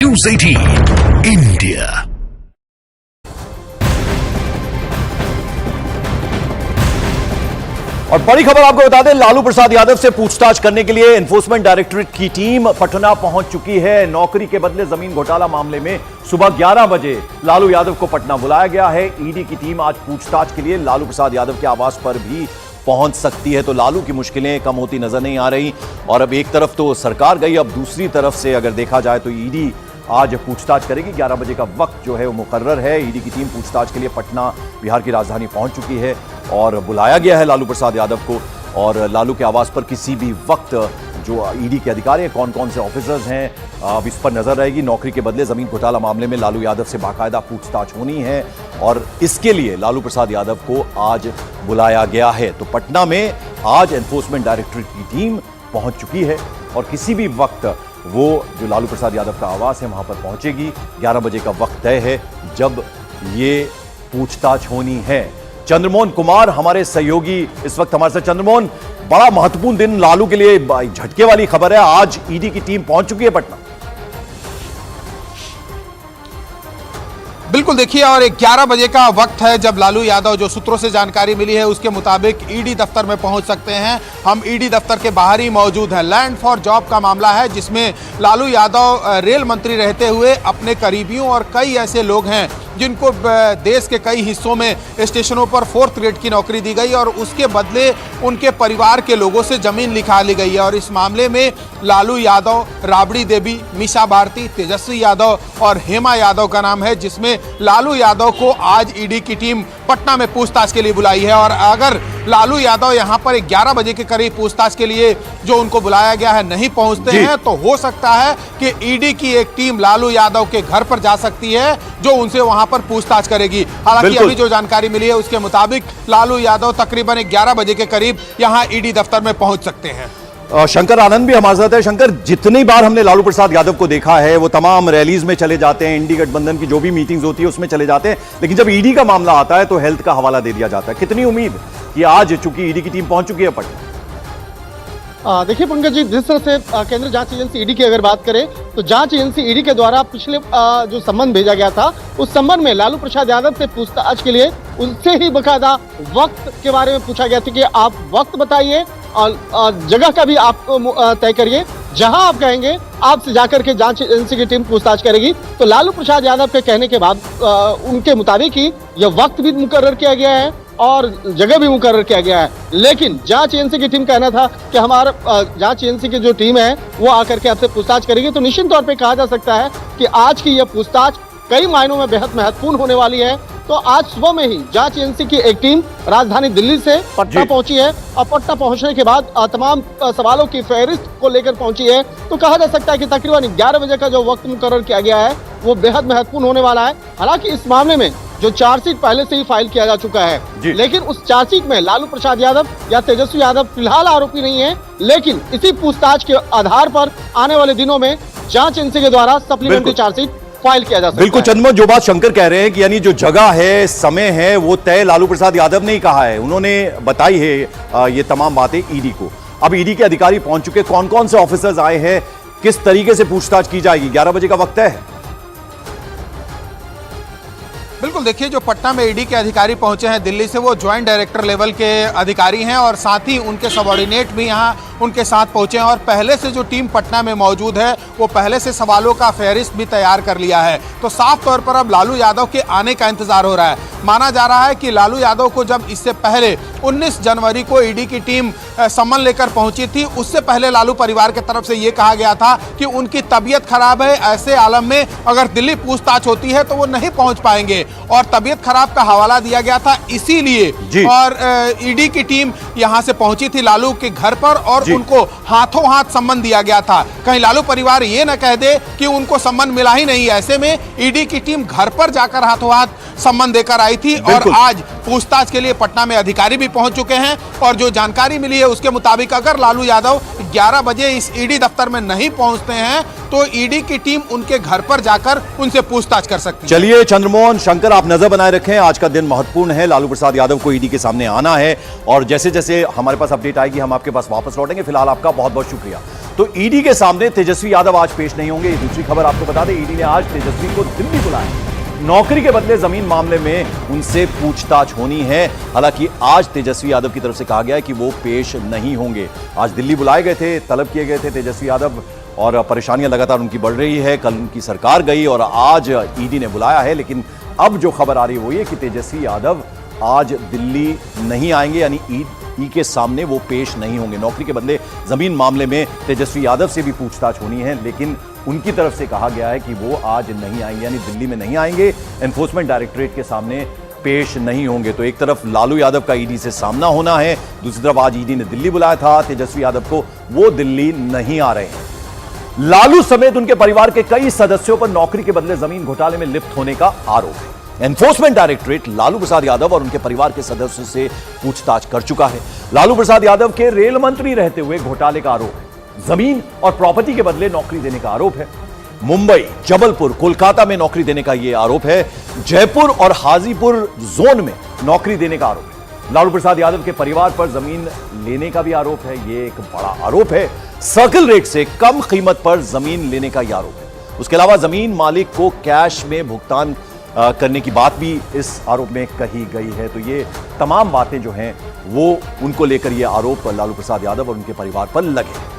News 18 India. और बड़ी खबर आपको बता दें, लालू प्रसाद यादव से पूछताछ करने के लिए एनफोर्समेंट डायरेक्टरेट की टीम पटना पहुंच चुकी है। नौकरी के बदले जमीन घोटाला मामले में सुबह 11 बजे लालू यादव को पटना बुलाया गया है। ईडी की टीम आज पूछताछ के लिए लालू प्रसाद यादव के आवास पर भी पहुंच सकती है। तो लालू की मुश्किलें कम होती नजर नहीं आ रही। और अब एक तरफ तो सरकार गई, अब दूसरी तरफ से अगर देखा जाए तो ईडी आज पूछताछ करेगी। 11 बजे का वक्त जो है वो मुकर्रर है। ईडी की टीम पूछताछ के लिए पटना, बिहार की राजधानी पहुंच चुकी है और बुलाया गया है लालू प्रसाद यादव को। और लालू के आवास पर किसी भी वक्त जो ईडी के अधिकारी हैं, कौन कौन से ऑफिसर्स हैं, अब इस पर नजर रहेगी। नौकरी के बदले जमीन घोटाला मामले में लालू यादव से बाकायदा पूछताछ होनी है और इसके लिए लालू प्रसाद यादव को आज बुलाया गया है। तो पटना में आज एनफोर्समेंट डायरेक्टरेट की टीम पहुंच चुकी है और किसी भी वक्त वो जो लालू प्रसाद यादव का आवास है वहां पर पहुंचेगी। 11 बजे का वक्त तय है जब ये पूछताछ होनी है। चंद्रमोहन कुमार हमारे सहयोगी इस वक्त हमारे साथ। चंद्रमोहन, बड़ा महत्वपूर्ण दिन लालू के लिए, झटके वाली खबर है, आज ईडी की टीम पहुंच चुकी है पटना। बिल्कुल, देखिए, और 11 बजे का वक्त है जब लालू यादव, जो सूत्रों से जानकारी मिली है उसके मुताबिक ईडी दफ्तर में पहुंच सकते हैं। हम ईडी दफ्तर के बाहर ही मौजूद हैं। लैंड फॉर जॉब का मामला है जिसमें लालू यादव रेल मंत्री रहते हुए अपने करीबियों और कई ऐसे लोग हैं जिनको देश के कई हिस्सों में स्टेशनों पर 4th ग्रेड की नौकरी दी गई और उसके बदले उनके परिवार के लोगों से जमीन लिखा ली गई है। और इस मामले में लालू यादव, राबड़ी देवी, मीसा भारती, तेजस्वी यादव और हेमा यादव का नाम है, जिसमें लालू यादव को आज ईडी की टीम पटना में पूछताछ के लिए बुलाई है। और अगर लालू यादव यहां पर 11 बजे के करीब पूछताछ के लिए जो उनको बुलाया गया है नहीं पहुंचते हैं, तो हो सकता है कि ईडी की एक टीम लालू यादव के घर पर जा सकती है जो उनसे वहां पर पूछताछ करेगी। हालांकि अभी जो जानकारी मिली है उसके मुताबिक लालू यादव तकरीबन 11 बजे के करीब यहां ईडी दफ्तर में पहुंच सकते हैं। शंकर आनंद भी हमारे साथ है। शंकर, जितनी बार हमने लालू प्रसाद यादव को देखा है वो तमाम रैलीज में चले जाते हैं, इंडी गठबंधन की जो भी मीटिंग्स होती है उसमें चले जाते हैं, लेकिन जब ईडी का मामला आता है तो हेल्थ का हवाला दे दिया जाता है। कितनी उम्मीद कि आज चूंकि ईडी की टीम पहुंच चुकी है पटना? देखिए पंकज जी, जिस तरह से केंद्रीय जांच एजेंसी ईडी की अगर बात करें तो जांच एजेंसी ईडी के द्वारा पिछले जो संबंध भेजा गया था उस संबंध में लालू प्रसाद यादव से पूछताछ के लिए उनसे ही बकायदा वक्त के बारे में पूछा गया था कि आप वक्त बताइए और जगह का भी आप तय करिए, जहां आप कहेंगे आपसे जाकर के जांच एजेंसी की टीम पूछताछ करेगी। तो लालू प्रसाद यादव के कहने के बाद उनके मुताबिक ही यह वक्त भी मुकर्रर किया गया है और जगह भी मुकर्रर किया गया है। लेकिन जांच एजेंसी की टीम कहना था कि हमारा जांच एजेंसी की जो टीम है वो आकर के आपसे पूछताछ करेगी। तो निश्चित तौर पे कहा जा सकता है कि आज की यह पूछताछ कई मायनों में बेहद महत्वपूर्ण होने वाली है। तो आज सुबह में ही जांच एजेंसी की एक टीम राजधानी दिल्ली से पटना पहुंची है और पटना पहुंचने के बाद तमाम सवालों की फहरिस्त को लेकर पहुंची है। तो कहा जा सकता है कि तकरीबन 11 बजे का जो वक्त मुकर्रर किया गया है वो बेहद महत्वपूर्ण होने वाला है। हालांकि इस मामले में जो चार्जशीट पहले से ही फाइल किया जा चुका है, लेकिन उस चार्जशीट में लालू प्रसाद यादव या तेजस्वी यादव फिलहाल आरोपी नहीं है। लेकिन इसी पूछताछ के आधार पर आने वाले दिनों में जांच एजेंसी के द्वारा सप्लीमेंट्री चार्जशीट फाइल किया जा सकता है। बिल्कुल चंद्रमोहन, जो बात शंकर कह रहे हैं कि यानी जो जगह है, समय है, वो तय लालू प्रसाद यादव ने ही कहा है, उन्होंने बताई है ये तमाम बातें ईडी को। अब ईडी के अधिकारी पहुंच चुके, कौन कौन से ऑफिसर्स आए हैं, किस तरीके से पूछताछ की जाएगी, 11 बजे का वक्त है। बिल्कुल, देखिए, जो पटना में ईडी के अधिकारी पहुंचे हैं दिल्ली से, वो ज्वाइंट डायरेक्टर लेवल के अधिकारी हैं और साथ ही उनके सबऑर्डिनेट भी यहां उनके साथ पहुंचे हैं। और पहले से जो टीम पटना में मौजूद है वो पहले से सवालों का फहरिस्त भी तैयार कर लिया है। तो साफ तौर पर अब लालू यादव के आने का इंतजार हो रहा है। माना जा रहा है कि लालू यादव को जब इससे पहले 19 जनवरी को ईडी की टीम सम्मन लेकर पहुंची थी, उससे पहले लालू परिवार की तरफ से ये कहा गया था कि उनकी तबीयत खराब है, ऐसे आलम में अगर दिल्ली पूछताछ होती है तो वो नहीं पहुंच पाएंगे और तबीयत खराब का हवाला दिया गया था। इसीलिए और ईडी की टीम यहां से पहुंची थी लालू के घर पर और उनको हाथों हाथ सम्मन दिया गया था। कहीं लालू परिवार ये न कह दे कि उनको सम्मन मिला ही नहीं। ऐसे में ईडी की टीम घर पर जाकर हाथों हाथ सम्मन देकर आई थी और आज पूछताछ के लिए पटना में अधिकारी भी पहुंच चुके हैं। और जो जानकारी मिली है उसके मुताबिक अगर लालू यादव 11 बजे इस ईडी दफ्तर में नहीं पहुंचते हैं तो ईडी की टीम उनके घर पर जाकर उनसे पूछताछ कर सकती है। चलिए चंद्रमोहन, शंकर, आप नजर बनाए रखें, आज का दिन महत्वपूर्ण है। लालू प्रसाद यादव को ईडी के सामने आना है और जैसे जैसे हमारे पास अपडेट आएगी हम आपके पास वापस लौटेंगे। फिलहाल आपका बहुत बहुत शुक्रिया। तो ईडी के सामने तेजस्वी यादव आज पेश नहीं होंगे। दूसरी खबर आपको बता दें, ईडी ने आज तेजस्वी को दिल्ली बुलाया। नौकरी के बदले जमीन मामले में उनसे पूछताछ होनी है। हालांकि आज तेजस्वी यादव की तरफ से कहा गया है कि वो पेश नहीं होंगे। आज दिल्ली बुलाए गए थे, तलब किए गए थे तेजस्वी यादव, और परेशानियां लगातार उनकी बढ़ रही है। कल उनकी सरकार गई और आज ईडी ने बुलाया है, लेकिन अब जो खबर आ रही है वो ये कि तेजस्वी यादव आज दिल्ली नहीं आएंगे, यानी ईडी के सामने वो पेश नहीं होंगे। नौकरी के बदले जमीन मामले में तेजस्वी यादव से भी पूछताछ होनी है, लेकिन उनकी तरफ से कहा गया है कि वो आज नहीं आएंगे, यानी दिल्ली में नहीं आएंगे, एनफोर्समेंट डायरेक्टरेट के सामने पेश नहीं होंगे। तो एक तरफ लालू यादव का ईडी से सामना होना है, दूसरी तरफ आज ईडी ने दिल्ली बुलाया था तेजस्वी यादव को, वो दिल्ली नहीं आ रहे हैं। लालू समेत उनके परिवार के कई सदस्यों पर नौकरी के बदले जमीन घोटाले में लिप्त होने का आरोप है। एनफोर्समेंट डायरेक्टरेट लालू प्रसाद यादव और उनके परिवार के सदस्यों से पूछताछ कर चुका है। लालू प्रसाद यादव के रेल मंत्री रहते हुए घोटाले का आरोप है। जमीन और प्रॉपर्टी के बदले नौकरी देने का आरोप है। मुंबई, जबलपुर, कोलकाता में नौकरी देने का यह आरोप है। जयपुर और हाजीपुर जोन में नौकरी देने का आरोप है। लालू प्रसाद यादव के परिवार पर जमीन लेने का भी आरोप है। यह एक बड़ा आरोप है। सर्किल रेट से कम कीमत पर जमीन लेने का यह आरोप है। उसके अलावा जमीन मालिक को कैश में भुगतान करने की बात भी इस आरोप में कही गई है। तो ये तमाम बातें जो हैं वो उनको लेकर ये आरोप लालू प्रसाद यादव और उनके परिवार पर लगे।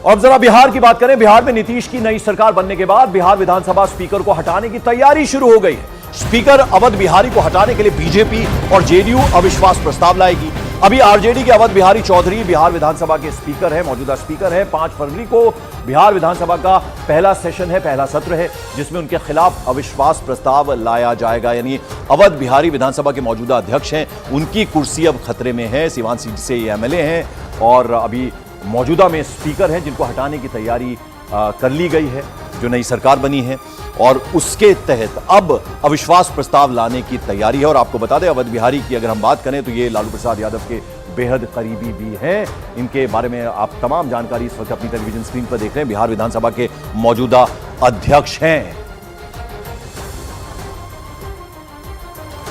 और जरा बिहार की बात करें। बिहार में नीतीश की नई सरकार बनने के बाद बिहार विधानसभा स्पीकर को हटाने की तैयारी शुरू हो गई है। स्पीकर अवध बिहारी को हटाने के लिए बीजेपी और जेडीयू अविश्वास प्रस्ताव लाएगी। अभी आरजेडी के अवध बिहारी चौधरी बिहार विधानसभा के स्पीकर हैं, मौजूदा स्पीकर हैं। 5 फरवरी को बिहार विधानसभा का पहला सेशन है, पहला सत्र है, जिसमें उनके खिलाफ अविश्वास प्रस्ताव लाया जाएगा। यानी अवध बिहारी विधानसभा के मौजूदा अध्यक्ष हैं, उनकी कुर्सी अब खतरे में है। सीवान सीट से ये एमएलए हैं और अभी मौजूदा में स्पीकर हैं, जिनको हटाने की तैयारी कर ली गई है, जो नई सरकार बनी है, और उसके तहत अब अविश्वास प्रस्ताव लाने की तैयारी है। और आपको बता दें, अवध बिहारी की अगर हम बात करें तो ये लालू प्रसाद यादव के बेहद करीबी भी हैं। इनके बारे में आप तमाम जानकारी इस वक्त अपनी टेलीविजन स्क्रीन पर देख रहे हैं। बिहार विधानसभा के मौजूदा अध्यक्ष हैं।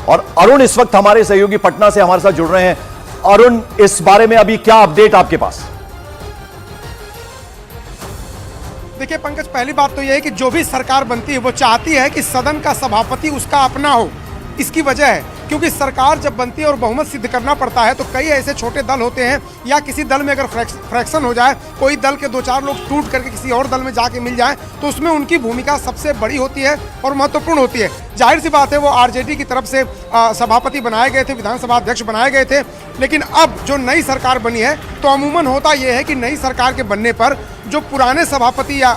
और अरुण इस वक्त हमारे सहयोगी पटना से हमारे साथ जुड़ रहे हैं। अरुण, इस बारे में अभी क्या अपडेट आपके पास? देखिए पंकज, पहली बात तो यह है कि जो भी सरकार बनती है वो चाहती है कि सदन का सभापति उसका अपना हो। इसकी वजह है क्योंकि सरकार जब बनती है और बहुमत सिद्ध करना पड़ता है तो कई ऐसे छोटे दल होते हैं, या किसी दल में अगर फ्रैक्शन हो जाए, कोई दल के 2-4 लोग टूट करके किसी और दल में जाके मिल जाए, तो उसमें उनकी भूमिका सबसे बड़ी होती है और महत्वपूर्ण होती है। जाहिर सी बात है, वो आरजेडी की तरफ से सभापति बनाए गए थे, विधानसभा अध्यक्ष बनाए गए थे। लेकिन अब जो नई सरकार बनी है तो अमूमन होता यह है कि नई सरकार के बनने पर जो पुराने सभापति या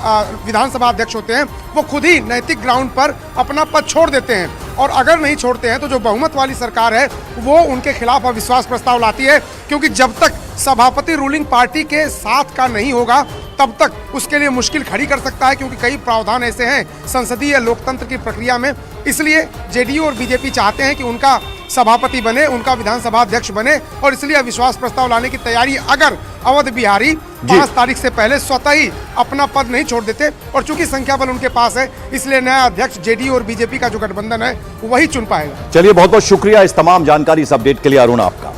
विधानसभा अध्यक्ष होते हैं वो खुद ही नैतिक ग्राउंड पर अपना पद छोड़ देते हैं, और अगर नहीं छोड़ते हैं तो जो बहुमत वाली सरकार है वो उनके खिलाफ अविश्वास प्रस्ताव लाती है। क्योंकि जब तक सभापति रूलिंग पार्टी के साथ का नहीं होगा तब तक उसके लिए मुश्किल खड़ी कर सकता है, क्योंकि कई प्रावधान ऐसे हैं संसदीय लोकतंत्र की प्रक्रिया में। इसलिए जेडीयू और बीजेपी चाहते हैं कि उनका सभापति बने, उनका विधानसभा अध्यक्ष बने, और इसलिए अविश्वास प्रस्ताव लाने की तैयारी अगर अवध बिहारी 5 तारीख से पहले स्वतः ही अपना पद नहीं छोड़ देते, और चूंकि संख्या बल उनके पास है इसलिए नया अध्यक्ष जेडीयू और बीजेपी का जो गठबंधन है वही चुन पाएगा। चलिए, बहुत बहुत शुक्रिया इस तमाम जानकारी, इस अपडेट के लिए अरुण आपका।